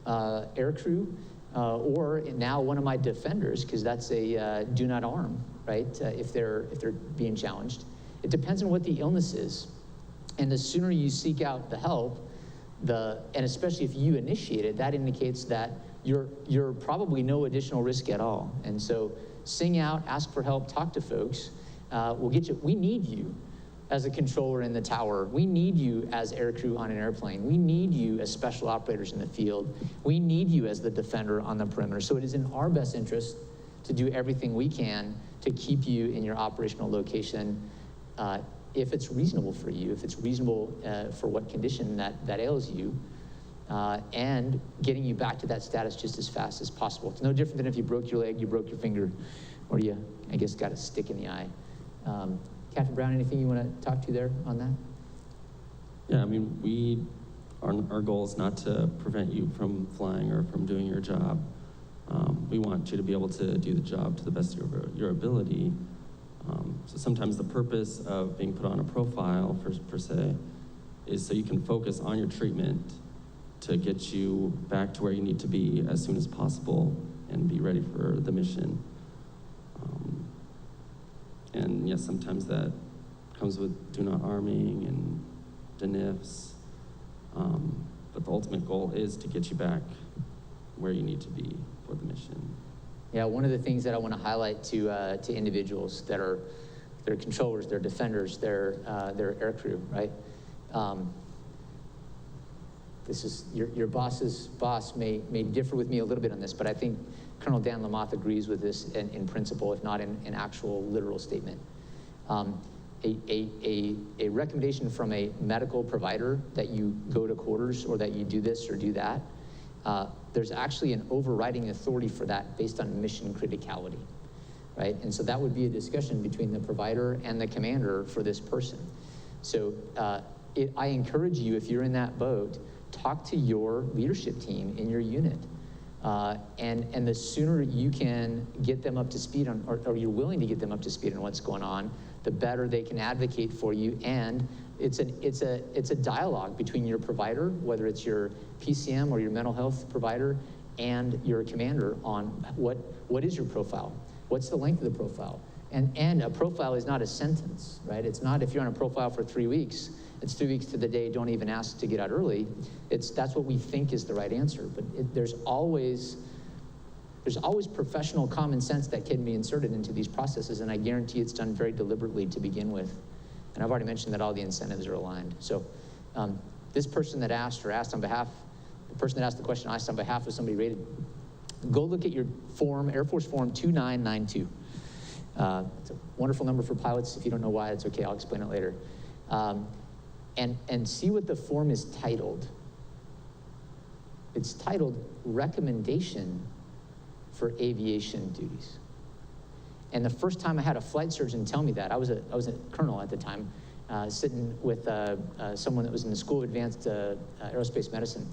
aircrew, or now one of my defenders, because that's a do not arm, right? If they're being challenged, it depends on what the illness is, and the sooner you seek out the help, and especially if you initiate it, that indicates that you're probably no additional risk at all. And so, sing out, ask for help, talk to folks. We'll get you. We need you as a controller in the tower. We need you as aircrew on an airplane. We need you as special operators in the field. We need you as the defender on the perimeter. So it is in our best interest to do everything we can to keep you in your operational location, if it's reasonable for you, if it's reasonable for what condition that ails you, and getting you back to that status just as fast as possible. It's no different than if you broke your leg, you broke your finger, or you, I guess, got a stick in the eye. Captain Brown, anything you want to talk to there on that? Yeah, I mean, our goal is not to prevent you from flying or from doing your job. We want you to be able to do the job to the best of your ability. So sometimes the purpose of being put on a profile, per se, is so you can focus on your treatment to get you back to where you need to be as soon as possible and be ready for the mission. And yes, sometimes that comes with do not arming and DNIFs. But the ultimate goal is to get you back where you need to be for the mission. Yeah, one of the things that I want to highlight to individuals that are they're controllers, they're defenders, they're aircrew, right? This is your boss's boss may differ with me a little bit on this, but I think Colonel Dan Lamoth agrees with this in principle, if not in actual literal statement. A recommendation from a medical provider that you go to quarters or that you do this or do that, there's actually an overriding authority for that based on mission criticality, right? And so that would be a discussion between the provider and the commander for this person. So I encourage you, if you're in that boat, talk to your leadership team in your unit. And the sooner you can get them up to speed on, or you're willing to get them up to speed on what's going on, the better they can advocate for you. And it's a dialogue between your provider, whether it's your PCM or your mental health provider, and your commander on what is your profile? What's the length of the profile? And a profile is not a sentence, right? It's not if you're on a profile for 3 weeks, it's 3 weeks to the day, don't even ask to get out early. That's what we think is the right answer. But there's always professional common sense that can be inserted into these processes, and I guarantee it's done very deliberately to begin with. And I've already mentioned that all the incentives are aligned. So this person that asked on behalf, the person that asked the question asked on behalf of somebody rated, go look at your form, Air Force Form 2992. It's a wonderful number for pilots. If you don't know why, it's okay, I'll explain it later. And see what the form is titled. It's titled Recommendation for Aviation Duties. And the first time I had a flight surgeon tell me that, I was a colonel at the time, sitting with someone that was in the School of Advanced Aerospace Medicine.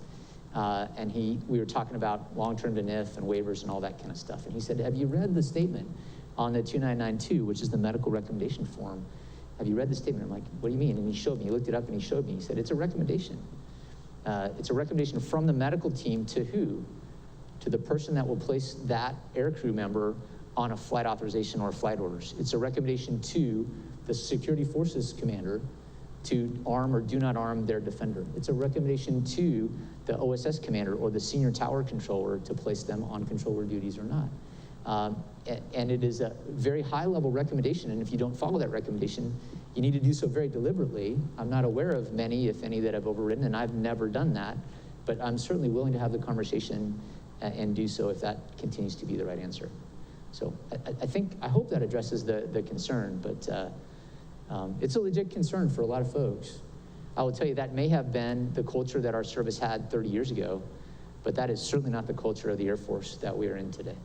And we were talking about long-term DNIF and waivers and all that kind of stuff. And he said, have you read the statement on the 2992, which is the medical recommendation form? Have you read the statement? I'm like, what do you mean? And he showed me, he looked it up and he showed me. He said, it's a recommendation. It's a recommendation from the medical team to who? To the person that will place that aircrew member on a flight authorization or flight orders. It's a recommendation to the security forces commander to arm or do not arm their defender. It's a recommendation to the OSS commander or the senior tower controller to place them on controller duties or not. And it is a very high-level recommendation, and if you don't follow that recommendation, you need to do so very deliberately. I'm not aware of many, if any, that I've overridden, and I've never done that, but I'm certainly willing to have the conversation and do so if that continues to be the right answer. So I hope that addresses the concern, but it's a legit concern for a lot of folks. I will tell you that may have been the culture that our service had 30 years ago, but that is certainly not the culture of the Air Force that we are in today.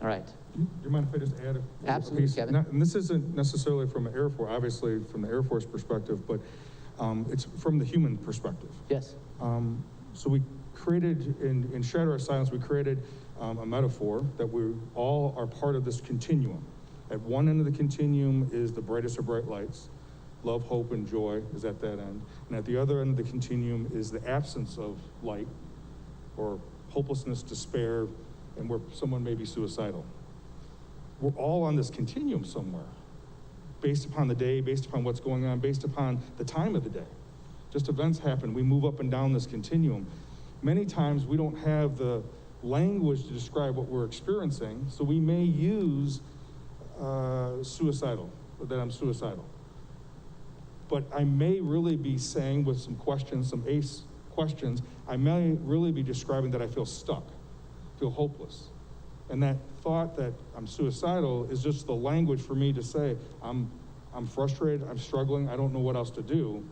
All right. Do you mind if I just add a Absolutely, piece? Kevin. And this isn't necessarily from Air Force, obviously from the Air Force perspective, but it's from the human perspective. Yes. So we created, in Shatter Our Silence, we created a metaphor that we all are part of this continuum. At one end of the continuum is the brightest of bright lights. Love, hope, and joy is at that end. And at the other end of the continuum is the absence of light, or hopelessness, despair, and where someone may be suicidal. We're all on this continuum somewhere, based upon the day, based upon what's going on, based upon the time of the day. Just events happen, we move up and down this continuum. Many times we don't have the language to describe what we're experiencing, so we may use suicidal, that I'm suicidal. But I may really be saying with some questions, some ACE questions, I may really be describing that I feel stuck, feel hopeless. And that thought that I'm suicidal is just the language for me to say, I'm frustrated, I'm struggling, I don't know what else to do.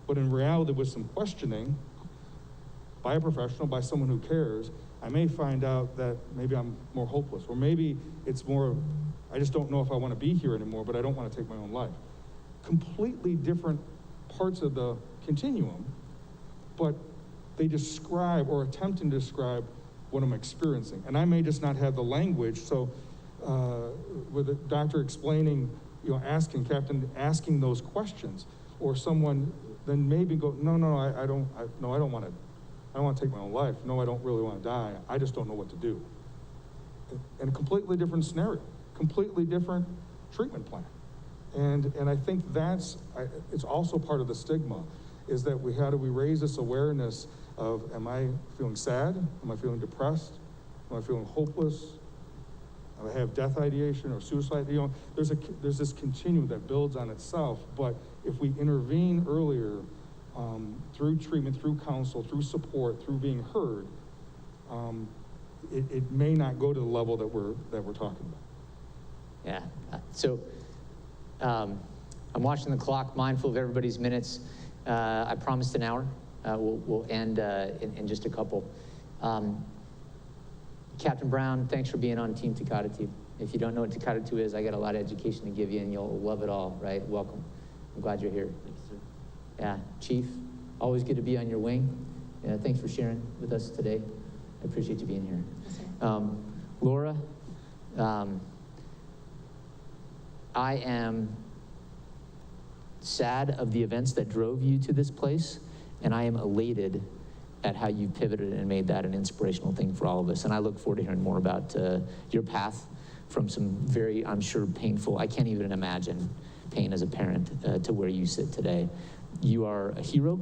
But in reality, with some questioning, by a professional, by someone who cares, I may find out that maybe I'm more hopeless, or maybe it's more, I just don't know if I want to be here anymore, but I don't want to take my own life. Completely different parts of the continuum, but they describe or attempting to describe what I'm experiencing. And I may just not have the language, so with the doctor explaining, asking, captain, asking those questions, or someone then maybe go, no, I don't want to take my own life. No, I don't really want to die. I just don't know what to do. And a completely different scenario, completely different treatment plan. And I think it's also part of the stigma, is that how do we raise this awareness of, am I feeling sad? Am I feeling depressed? Am I feeling hopeless? Do I have death ideation or suicide? There's this continuum that builds on itself, but if we intervene earlier, through treatment, through counsel, through support, through being heard, it may not go to the level that we're talking about. Yeah. So I'm watching the clock, mindful of everybody's minutes. I promised an hour. We'll end in just a couple. Captain Brown, thanks for being on Team Takata 2. If you don't know what Takata 2 is, I got a lot of education to give you, and you'll love it all, right? Welcome. I'm glad you're here. Thank you, sir. Yeah, Chief, always good to be on your wing. Yeah, thanks for sharing with us today. I appreciate you being here. Laura, I am sad of the events that drove you to this place, and I am elated at how you pivoted and made that an inspirational thing for all of us. And I look forward to hearing more about your path from some very, I'm sure, painful, I can't even imagine pain as a parent, to where you sit today. You are a hero,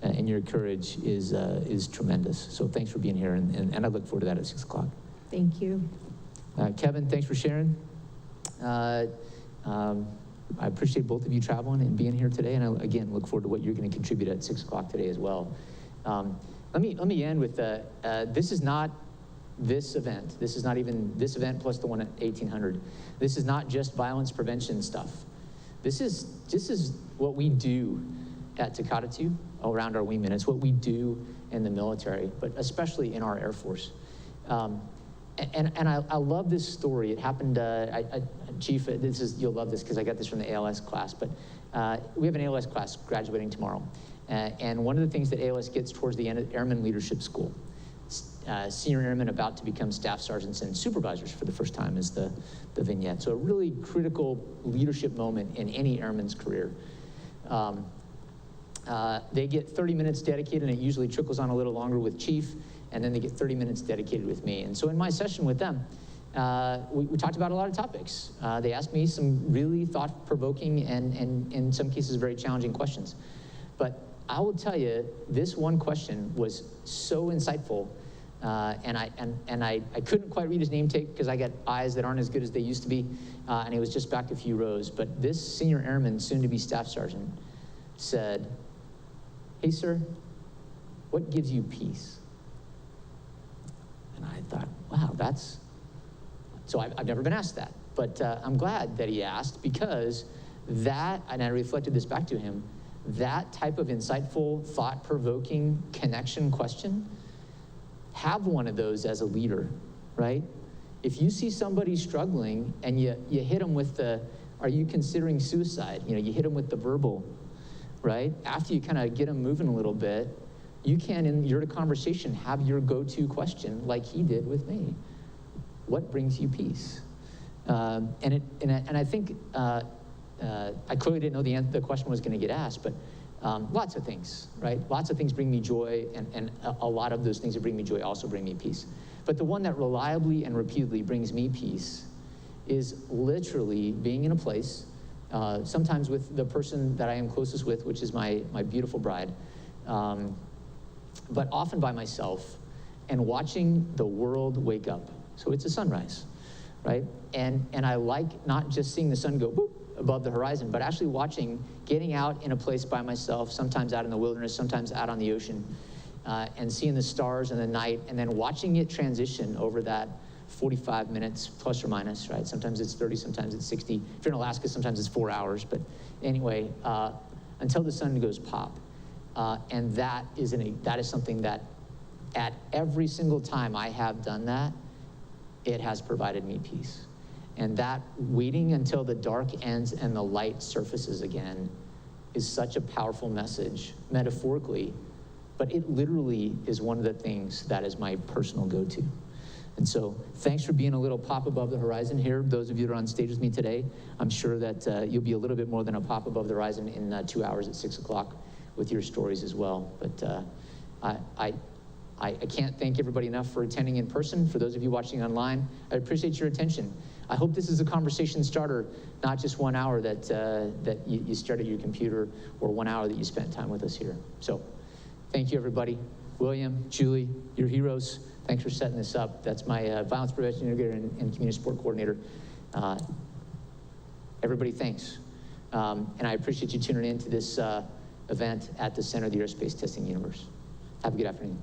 and your courage is tremendous. So thanks for being here, and I look forward to that at 6 o'clock. Thank you. Kevin, thanks for sharing. I appreciate both of you traveling and being here today, and I, again, look forward to what you're going to contribute at 6 o'clock today as well. Let me end with, this is not this event. This is not even this event plus the one at 1800. This is not just violence prevention stuff. This is what we do at Takata 2 around our wingmen. It's what we do in the military, but especially in our Air Force. And I love this story. It happened, Chief, you'll love this because I got this from the ALS class, but we have an ALS class graduating tomorrow. And one of the things that ALS gets towards the end of Airman Leadership School, senior airmen about to become staff sergeants and supervisors for the first time, is the vignette. So a really critical leadership moment in any airman's career. They get 30 minutes dedicated, and it usually trickles on a little longer with Chief, and then they get 30 minutes dedicated with me. And so in my session with them, we talked about a lot of topics. They asked me some really thought-provoking and in some cases very challenging questions. But I will tell you, this one question was so insightful, and I couldn't quite read his name tag because I got eyes that aren't as good as they used to be, and it was just back a few rows. But this senior airman, soon-to-be staff sergeant, said, "Hey, sir, what gives you peace?" And I thought, wow, so I've never been asked that. But I'm glad that he asked, because that, and I reflected this back to him, that type of insightful, thought-provoking connection question, have one of those as a leader, right? If you see somebody struggling and you hit them with the, are you considering suicide? You hit them with the verbal, right? After you kind of get them moving a little bit, you can, in your conversation, have your go-to question like he did with me. What brings you peace? And I think, I clearly didn't know the question was going to get asked, but lots of things, right? Lots of things bring me joy, and a lot of those things that bring me joy also bring me peace. But the one that reliably and repeatedly brings me peace is literally being in a place, sometimes with the person that I am closest with, which is my beautiful bride, but often by myself, and watching the world wake up. So it's a sunrise, right? And I like not just seeing the sun go boop above the horizon, but actually getting out in a place by myself, sometimes out in the wilderness, sometimes out on the ocean, and seeing the stars in the night, and then watching it transition over that 45 minutes plus or minus, right? Sometimes it's 30, sometimes it's 60. If you're in Alaska, sometimes it's 4 hours. But anyway, until the sun goes pop. And that is something that at every single time I have done that, it has provided me peace. And that waiting until the dark ends and the light surfaces again is such a powerful message, metaphorically, but it literally is one of the things that is my personal go-to. And so thanks for being a little pop above the horizon here. Those of you that are on stage with me today, I'm sure that you'll be a little bit more than a pop above the horizon in 2 hours at 6 o'clock with your stories as well. But I can't thank everybody enough for attending in person. For those of you watching online, I appreciate your attention. I hope this is a conversation starter, not just 1 hour that you start at your computer, or 1 hour that you spent time with us here. So thank you, everybody. William, Julie, you're heroes. Thanks for setting this up. That's my violence prevention integrator and community support coordinator. Everybody, thanks. And I appreciate you tuning in to this event at the Center of the Aerospace Testing Universe. Have a good afternoon.